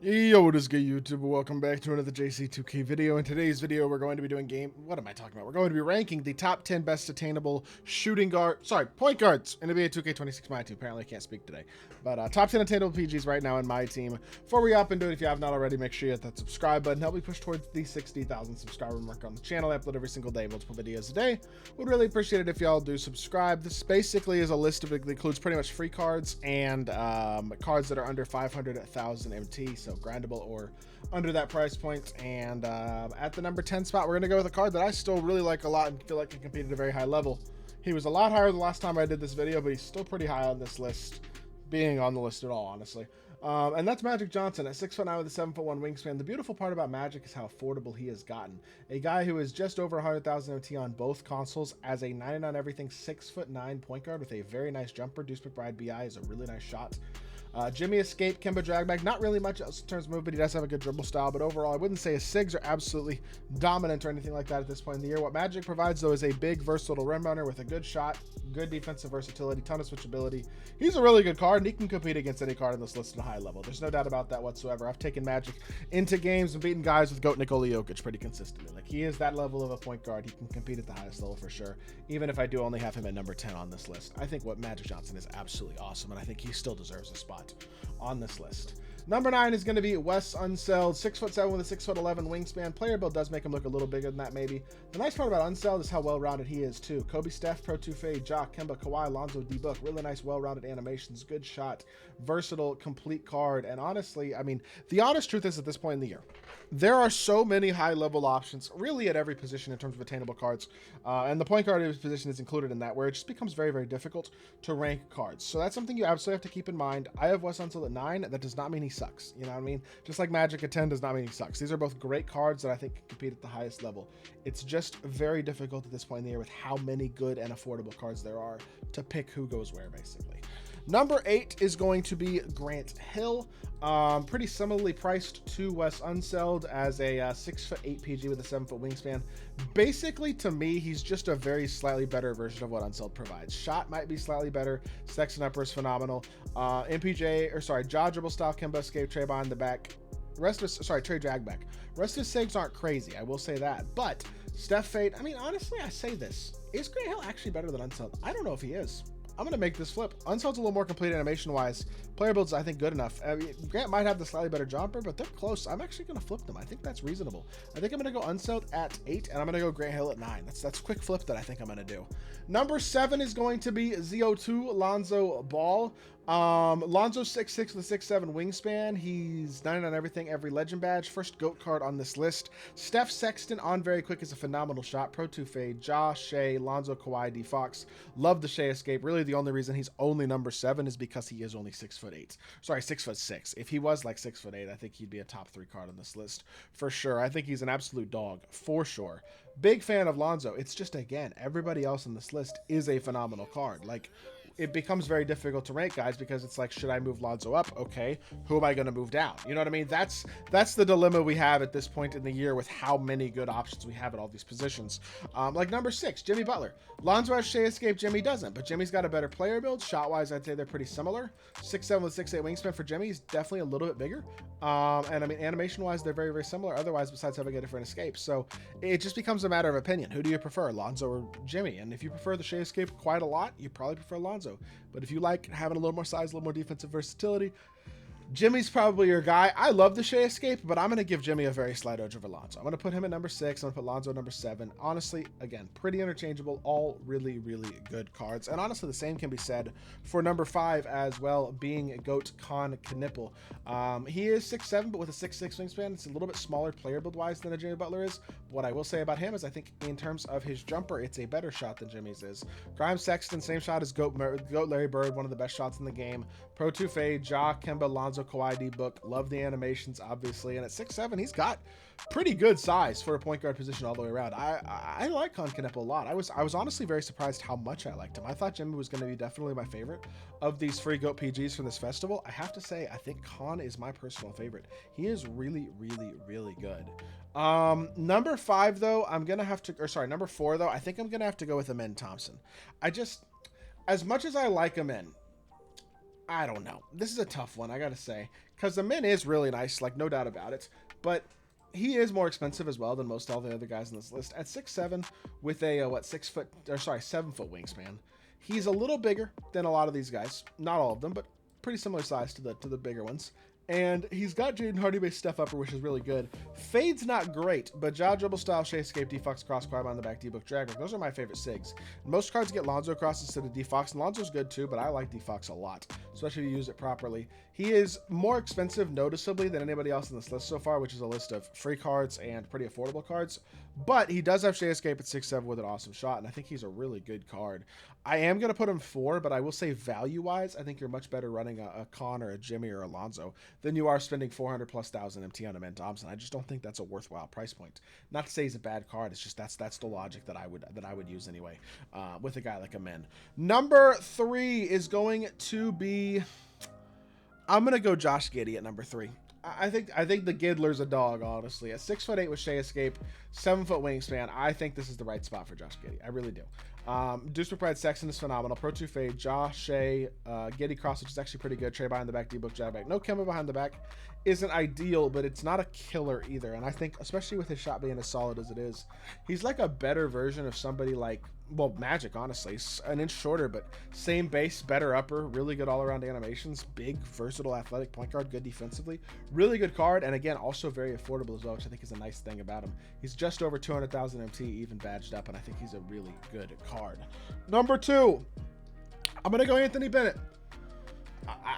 Yo, what is good, YouTube? Welcome back to another JC2K video. In today's video, we're going to be doing what am I talking about? We're going to be ranking the top 10 best attainable point guards in NBA 2K26 MyTEAM. Apparently I can't speak today. But top 10 attainable PGs right now in my team. Before we hop into it, if you have not already, make sure you hit that subscribe button. Help me push towards the 60,000 subscriber mark on the channel. I upload every single day, multiple videos a day. Would really appreciate it if y'all do subscribe. This basically is a list of, it includes pretty much free cards and cards that are under 500,000 MT. So grindable or under that price point. And at the number 10 spot, we're going to go with a card that I still really like a lot and feel like can compete at a very high level. He was a lot higher the last time I did this video, but he's still pretty high on this list, being on the list at all, honestly. And that's Magic Johnson at 6'9" with a 7'1" wingspan. The beautiful part about Magic is how affordable he has gotten. A guy who is just over 100,000 MT on both consoles as a 99 everything 6'9" point guard with a very nice jumper. Deuce McBride BI is a really nice shot. Jimmy Escape, Kemba Dragback, not really much else in terms of move, but he does have a good dribble style. But overall, I wouldn't say his SIGs are absolutely dominant or anything like that at this point in the year. What Magic provides, though, is a big, versatile rim runner with a good shot, good defensive versatility, ton of switchability. He's a really good card, and he can compete against any card on this list at a high level. There's no doubt about that whatsoever. I've taken Magic into games and beaten guys with GOAT Nikola Jokic pretty consistently. Like, he is that level of a point guard. He can compete at the highest level for sure, even if I do only have him at number 10 on this list. I think what Magic Johnson is absolutely awesome, and I think he still deserves a spot on this list. Number 9 is going to be Wes Unseld, 6'7" with a 6'11" wingspan. Player build does make him look a little bigger than that, maybe. The nice part about Unseld is how well-rounded he is, too. Kobe, Steph, Pro 2 Fade, Jock, Kemba, Kawhi, Lonzo, D-Book. Really nice, well-rounded animations, good shot, versatile, complete card. And honestly, I mean, the honest truth is at this point in the year, there are so many high-level options, really at every position in terms of attainable cards. And the point guard position is included in that, where it just becomes very, very difficult to rank cards. So that's something you absolutely have to keep in mind. I have Wes Unseld at 9. That does not mean he sucks. You know what I mean? Just like Magic at 10 does not mean he sucks. These are both great cards that I think can compete at the highest level. It's just very difficult at this point in the year with how many good and affordable cards there are to pick who goes where, basically. Number 8 is going to be Grant Hill. Pretty similarly priced to Wes Unseld as a 6'8" PG with a 7-foot wingspan. Basically, to me, he's just a very slightly better version of what Unseld provides. Shot might be slightly better. Sex and upper is phenomenal. Jaw dribble style, Kemba Escape, Trey behind the back. Trey drag back. Rest of his SIGs aren't crazy, I will say that. But Steph Fade, I mean, honestly, I say this. Is Grant Hill actually better than Unseld? I don't know if he is. I'm going to make this flip. Unseld's a little more complete animation-wise. Player build's, I think, good enough. I mean, Grant might have the slightly better jumper, but they're close. I'm actually going to flip them. I think that's reasonable. I think I'm going to go Unseld at 8, and I'm going to go Grant Hill at 9. That's a quick flip that I think I'm going to do. Number 7 is going to be ZO2 Lonzo Ball. Lonzo 6'6" with a 6'7" wingspan. He's 99 everything, every legend badge. First GOAT card on this list. Steph Sexton on very quick is a phenomenal shot. Pro 2 Fade, Ja, Shea, Lonzo, Kawhi, D Fox. Love the Shea escape. Really, the only reason he's only number 7 is because he is only 6'8". Sorry, 6'6". If he was like 6'8", I think he'd be a top 3 card on this list for sure. I think he's an absolute dog for sure. Big fan of Lonzo. It's just, again, everybody else on this list is a phenomenal card. Like, it becomes very difficult to rank guys because it's like, should I move Lonzo up? Okay, who am I going to move down? You know what I mean? That's the dilemma we have at this point in the year with how many good options we have at all these positions. Like number 6, Jimmy Butler. Lonzo has Shea escape, Jimmy doesn't, but Jimmy's got a better player build. Shot-wise, I'd say they're pretty similar. 6'7" with 6'8" wingspan for Jimmy. He's definitely a little bit bigger. And I mean, animation-wise, they're very, very similar. Otherwise, besides having a different escape. So it just becomes a matter of opinion. Who do you prefer, Lonzo or Jimmy? And if you prefer the Shea escape quite a lot, you probably prefer Lonzo. But if you like having a little more size, a little more defensive versatility, Jimmy's probably your guy. I love the Shea escape, but I'm going to give Jimmy a very slight edge over Lonzo. I'm going to put him at number 6. I'm going to put Lonzo at number 7. Honestly, again, pretty interchangeable. All really, really good cards. And honestly, the same can be said for number 5 as well, being GOAT Con Knipple. He is 6'7", but with a 6'6" wingspan. It's a little bit smaller player build-wise than a Jimmy Butler is. But what I will say about him is I think in terms of his jumper, it's a better shot than Jimmy's is. Grimes Sexton, same shot as GOAT Larry Bird, one of the best shots in the game. Pro 2 Fade, Ja, Kemba, Lonzo, Kawhi, D-Book. Love the animations, obviously. And at 6'7", he's got pretty good size for a point guard position all the way around. I like Con Knipple a lot. I was honestly very surprised how much I liked him. I thought Jimmy was going to be definitely my favorite of these free GOAT PGs from this festival. I have to say, I think Con is my personal favorite. He is really, really, really good. Number 5, though, number 4, though, I think I'm going to have to go with Amen Thompson. As much as I like Amen, I don't know. This is a tough one, I gotta say, because the min is really nice, like no doubt about it, but he is more expensive as well than most all the other guys on this list. At 6'7", with a 7-foot wingspan, he's a little bigger than a lot of these guys. Not all of them, but pretty similar size to the bigger ones. And he's got Jaden Hardy-based step upper, which is really good. Fade's not great, but jaw dribble style, Shea escape, defox cross, Quiet on the back, D-book, drag rook. Those are my favorite sigs. Most cards get Lonzo cross instead of defox, and Lonzo's good too, but I like defox a lot, especially if you use it properly. He is more expensive noticeably than anybody else in this list so far, which is a list of free cards and pretty affordable cards. But he does have Shea escape at 6'7" with an awesome shot, and I think he's a really good card. I am going to put him 4, but I will say value-wise, I think you're much better running a Con or a Jimmy or a Lonzo than you are spending 400,000+ MT on a Man Thompson. I just don't think that's a worthwhile price point. Not to say he's a bad card. It's just that's the logic that I would use anyway with a guy like a Min. Number 3 is going to be. I'm gonna go Josh Giddey at number 3. I think the Giddler's a dog, honestly. At 6'8" with Shea escape, 7-foot wingspan, I think this is the right spot for Josh Giddey. I really do. Deuce Pride Sexton is phenomenal. Pro 2 fade, Josh, Shea, Giddey cross, which is actually pretty good. Trey behind the back, D-book, jab back. No Kemba behind the back isn't ideal, but it's not a killer either. And I think, especially with his shot being as solid as it is, he's like a better version of somebody like, well, Magic, honestly. An inch shorter, but same base, better upper, really good all-around animations, big, versatile, athletic point guard, good defensively. Really good card, and again, also very affordable as well, which I think is a nice thing about him. He's just over 200,000 MT, even badged up, and I think he's a really good card. Number 2, I'm going to go Anthony Bennett.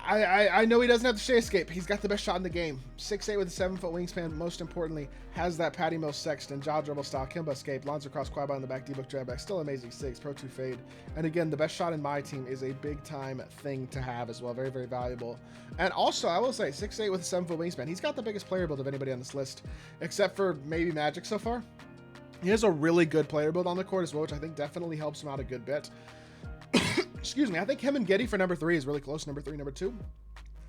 I know he doesn't have the Shea escape. He's got the best shot in the game. 6'8" with a 7-foot wingspan. Most importantly, has that Patty Mills Sexton, jaw dribble style, Kemba escape, Lonzo cross, Quiet on the back, D-book, jab back. Still amazing sigs, Pro 2 fade. And again, the best shot in my team is a big time thing to have as well. Very, very valuable. And also, I will say, 6'8" with a 7-foot wingspan. He's got the biggest player build of anybody on this list, except for maybe Magic so far. He has a really good player build on the court as well, which I think definitely helps him out a good bit. Excuse me. I think him and Giddey for number 3 is really close. Number 3, number 2.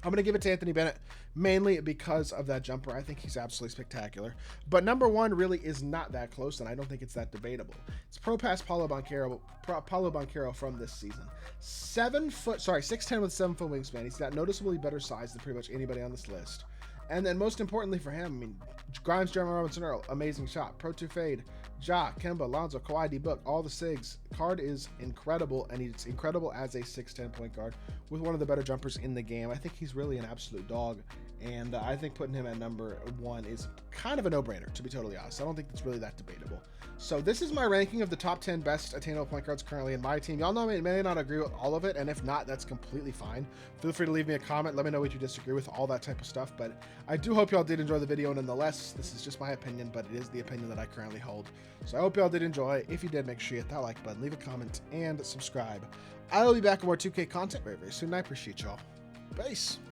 I'm going to give it to Anthony Bennett, mainly because of that jumper. I think he's absolutely spectacular. But number 1 really is not that close, and I don't think it's that debatable. It's Pro Pass Paulo Banchero from this season. 6'10" with 7-foot wingspan. He's got noticeably better size than pretty much anybody on this list. And then most importantly for him, I mean, Grimes, Jeremy Robinson Earl, amazing shot. Pro 2 fade, Ja, Kemba, Lonzo, Kawhi, D-book, all the sigs. Card is incredible, and he's incredible as a 6'10" point guard with one of the better jumpers in the game. I think he's really an absolute dog, and I think putting him at number 1 is kind of a no-brainer, to be totally honest. I don't think it's really that debatable. So this is my ranking of the top 10 best attainable point guards currently in my team. Y'all know I may not agree with all of it, and if not, that's completely fine. Feel free to leave me a comment. Let me know what you disagree with, all that type of stuff. But I do hope y'all did enjoy the video nonetheless. This is just my opinion, but it is the opinion that I currently hold. So I hope y'all did enjoy. If you did, make sure you hit that like button, leave a comment, and subscribe. I will be back with more 2K content very, very soon. I appreciate y'all. Peace.